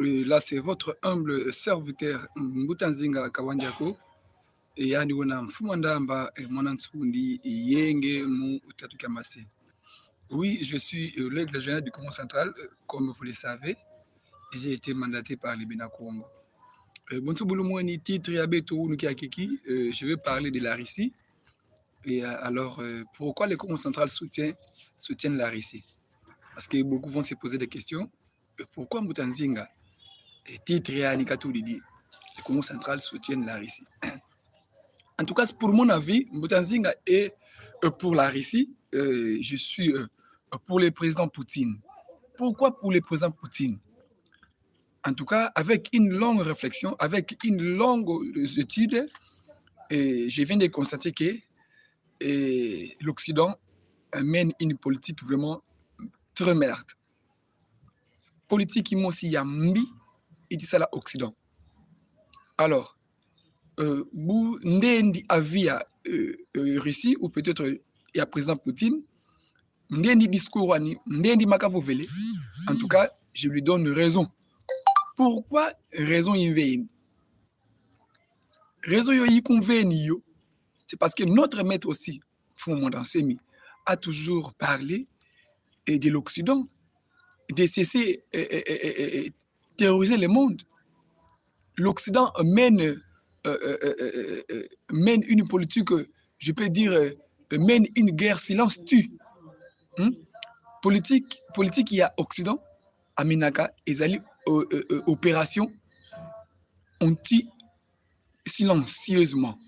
Là, c'est votre humble serviteur Mbutanzinga Kawandiako. Yani wana mfumo ndamba mwana nsundi yenge mu utatu kamase. Oui, je suis le général du Congo central, comme vous le savez. J'ai été mandaté par les Bénin Congo. Titre je vais parler de la Russie. Et alors, pourquoi le Congo central soutient la Russie? Parce que beaucoup vont se poser des questions. Pourquoi Mbutanzinga et titre le Congo central soutient la Russie? En tout cas, pour mon avis, Mbutanzinga est pour la Russie. Je suis pour le président Poutine. Pourquoi pour le président Poutine? En tout cas, avec une longue réflexion, avec une longue étude, je viens de constater que l'Occident mène une politique vraiment très merde. Politique qui aussi yambi et dit ça l'Occident. Alors, Ndendi avia Russie ou peut-être il y a président Poutine, Ndendi discours Ndendi makavovele. En tout cas, je lui donne raison. Pourquoi raison il raison yi conveni yo? C'est parce que notre maître aussi, Foumondo Nsemi, a toujours parlé de l'Occident, de cesser terroriser le monde. L'Occident mène une politique, je peux dire, mène une guerre silence tue. Politique il y a Occident, Aminaka, ezali opération, on tue silencieusement.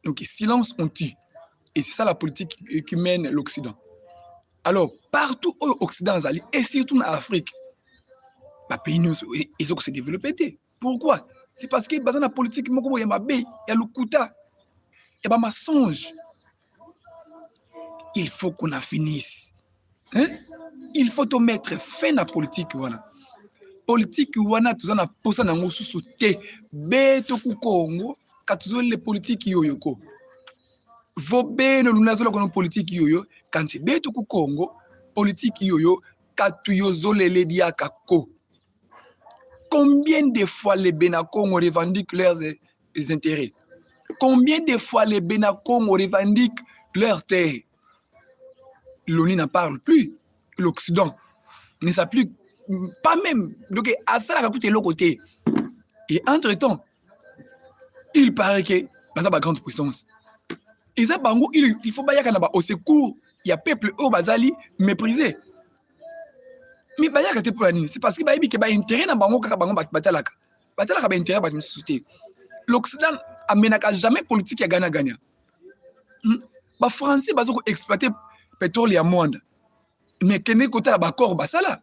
Donc silence, on tue. Et c'est ça la politique qui mène l'Occident. Alors, partout au Occident, et surtout en Afrique, les pays ils ont se développé. Pourquoi? C'est parce que dans la politique, il y a le kuta, il y a le mensonge. Il faut qu'on en finisse. Il faut te mettre fin à la politique. Voilà. Politique, wana tuzana posa na ngosusu te beto ku Congo katuzole politique yoyoko. Vobeno lunazola kono politique yoyo kanti beto ku Congo politique yoyo katuyozole le diakako. Combien de fois les Bénin-Congo revendiquent leurs intérêts? Combien de fois les Bénin-Congo revendiquent leurs terres? L'ONU n'en parle plus. L'Occident ne sait plus, pas même. Donc, à ça, la capitale est l'autre côté. Et entre-temps, il paraît que dans la grande puissance, il faut pas au secours, il y a peuple au Bazali méprisé. Mais c'est parce que il y a intérêt dans le intérêt l'Occident amène jamais politique à Ghana. Les Français ont exploité le pétrole à monde. Mais quand côté la Bakor Basala,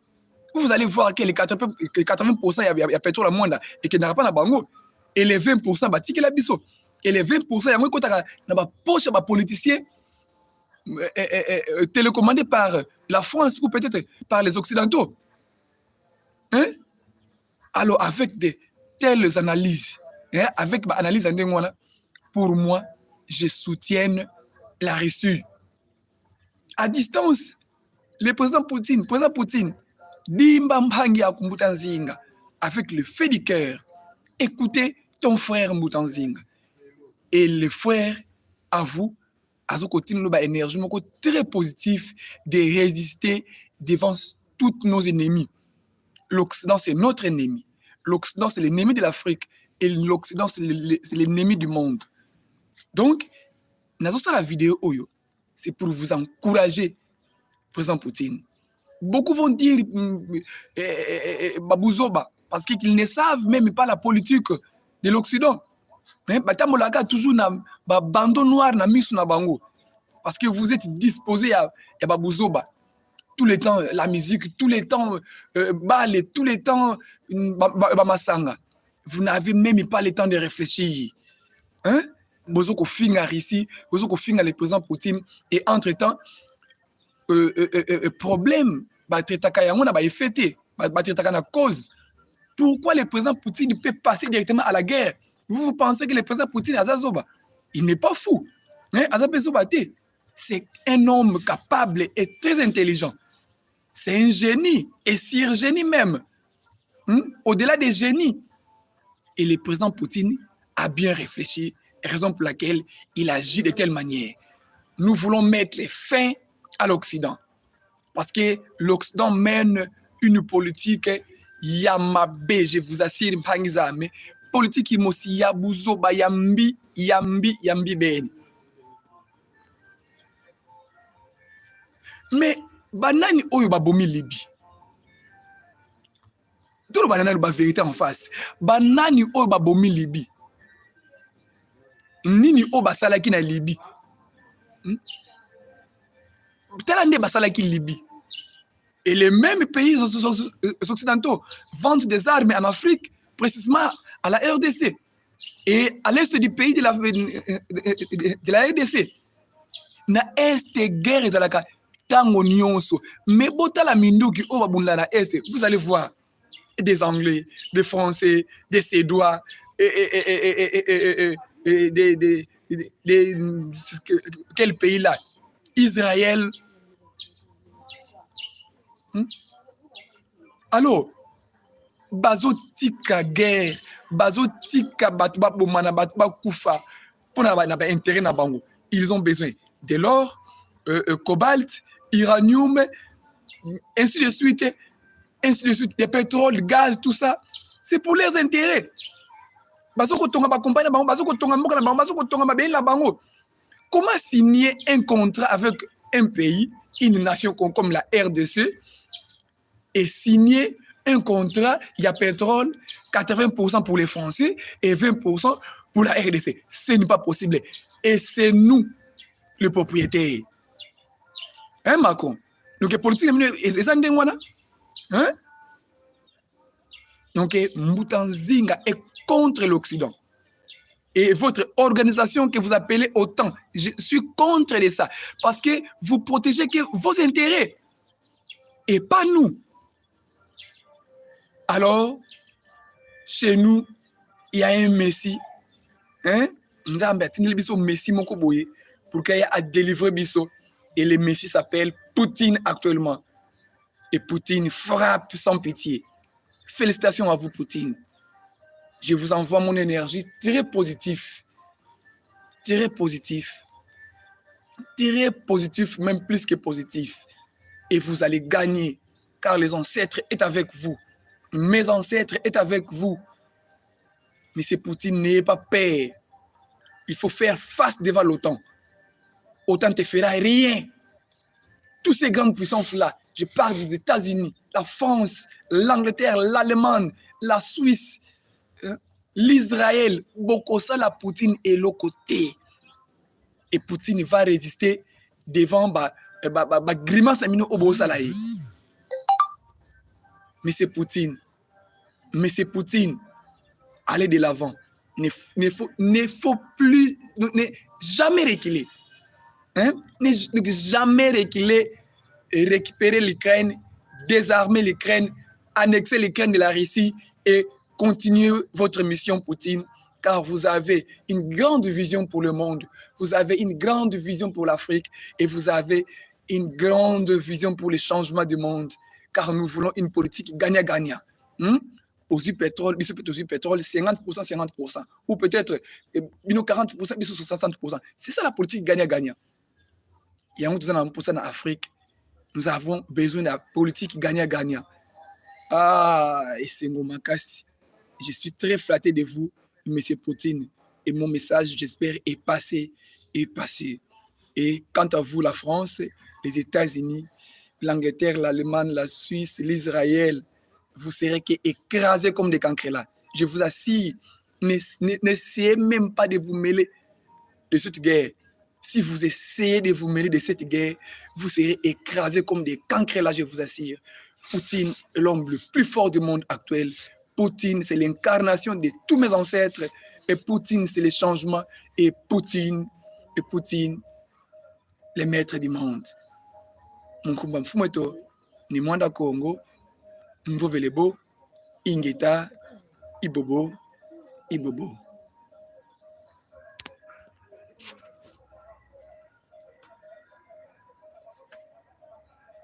vous allez voir que les 80% il y a pétrole à monde et qu'il n'y a pas de bango. Et les 20% batik la biso. Et les 20% il y a un côté dans la poche des politiciens télécommandés par la France ou peut-être par les Occidentaux. Alors, avec de telles analyses, avec ma analyse, pour moi, je soutiens la Russie. À distance, le président Poutine, Dimba Mbangia Mbutanzinga, avec le fait du cœur, écoutez ton frère Mbutanzinga. Et le frère, à vous, à ce côté, nous avons une énergie très positive de résister devant tous nos ennemis. L'Occident, c'est notre ennemi. L'Occident, c'est l'ennemi de l'Afrique. Et l'Occident, c'est l'ennemi du monde. Donc, dans la vidéo, c'est pour vous encourager, président Poutine. Beaucoup vont dire Babouzoba, parce qu'ils ne savent même pas la politique de l'Occident. Batamolaka toujours na bandeau noir na misu na bango. Parce que vous êtes disposé à Babouzoba. Tout le temps, la musique, tout le temps, ballet, tout le temps, Masanga. Vous n'avez même pas le temps de réfléchir. Bozoko finga ici, Bozoko finga le président Poutine, et entre-temps, problème, Batretaka Yangona va effecter, Batretaka na cause. Pourquoi le président Poutine peut passer directement à la guerre? Vous pensez que le président Poutine est Azazoba? Il n'est pas fou. C'est un homme capable et très intelligent. C'est un génie, et si un génie même. au-delà des génies. Et le président Poutine a bien réfléchi, raison pour laquelle il agit de telle manière. Nous voulons mettre fin à l'Occident. Parce que l'Occident mène une politique yamabe, je vous assure, mpangizame, politique imosi yabuzo ba yambi ben. Mais banani oyo babomi Libye. Tout le banani ba vérité en face. Banani oyo babomi Libye. Nini oyo basalaki na Libye. Tala nde basalaki Libye. Et les mêmes pays occidentaux vendent des armes en Afrique, précisément à la RDC et à l'est du pays de la RDC. Na est guerre ezalaka tango nyonso. Mais botala minduki o babunda na est, vous allez voir des Anglais, des Français, des Suédois, quel pays là? Israël. Alors, bazotika guerre, bazotika batu ba bomana batu ba kufa pour na ba intérêt na bango. Ils ont besoin de l'or, cobalt, uranium, ainsi de suite, des pétrole, gaz, tout ça. C'est pour leurs intérêts. Bazoko tonga ba compagnie na bango, bazoko tonga mboka na bango, bazoko tonga ba na bango. Comment signer un contrat avec un pays, une nation comme la RDC, et signer un contrat, il y a pétrole, 80% pour les Français et 20% pour la RDC. Ce n'est pas possible. Et c'est nous, les propriétaires. Hein, Macron? Donc, la politique, c'est ça, hein? Donc, Mbutanzinga est contre l'Occident. Et votre organisation que vous appelez OTAN, je suis contre ça. Parce que vous protégez que vos intérêts. Et pas nous. Alors, chez nous, il y a un Messie. Hein? Nous avons un Messie pour qu'il y ait à délivrer Bisso. Et le Messie s'appelle Poutine actuellement. Et Poutine frappe sans pitié. Félicitations à vous, Poutine. Je vous envoie mon énergie très positive. Très positif. Très positif, même plus que positif. Et vous allez gagner, car les ancêtres sont avec vous. Mes ancêtres sont avec vous. Mais ce Poutine n'est pas peur. Il faut faire face devant l'OTAN. OTAN ne te fera rien. Toutes ces grandes puissances-là, je parle des États-Unis, la France, l'Angleterre, l'Allemagne, la Suisse, l'Israël, Bokosa, la Poutine est le côté. Et Poutine va résister devant la grimace amino obosalaï. Mais c'est Poutine. Allez de l'avant. Ne faut plus, ne jamais reculer. Hein? Ne jamais reculer et récupérer l'Ukraine, désarmer l'Ukraine, annexer l'Ukraine de la Russie et continuer votre mission, Poutine, car vous avez une grande vision pour le monde, vous avez une grande vision pour l'Afrique et vous avez une grande vision pour le changement du monde, car nous voulons une politique gagnant-gagnant. Aux pétrole, 50%, 50%, ou peut-être 40%, 60%. C'est ça la politique gagnant-gagnant. Et en Afrique, nous avons besoin de la politique gagnant-gagnant. Ah, et c'est mon makasi. Je suis très flatté de vous, M. Poutine. Et mon message, j'espère, est passé. Et quant à vous, la France, les États-Unis, l'Angleterre, l'Allemagne, la Suisse, l'Israël, vous serez écrasés comme des cancrelats. Je vous assure, n'essayez même pas de vous mêler de cette guerre. Si vous essayez de vous mêler de cette guerre, vous serez écrasés comme des cancrelats, je vous assure. Poutine est l'homme le plus fort du monde actuel. Poutine, c'est l'incarnation de tous mes ancêtres. Et Poutine, c'est le changement. Et Poutine, les maîtres du monde. Mkumba mfumeto, ni mwanda Congo, Mvovelebo, Ingeta, Ibobo.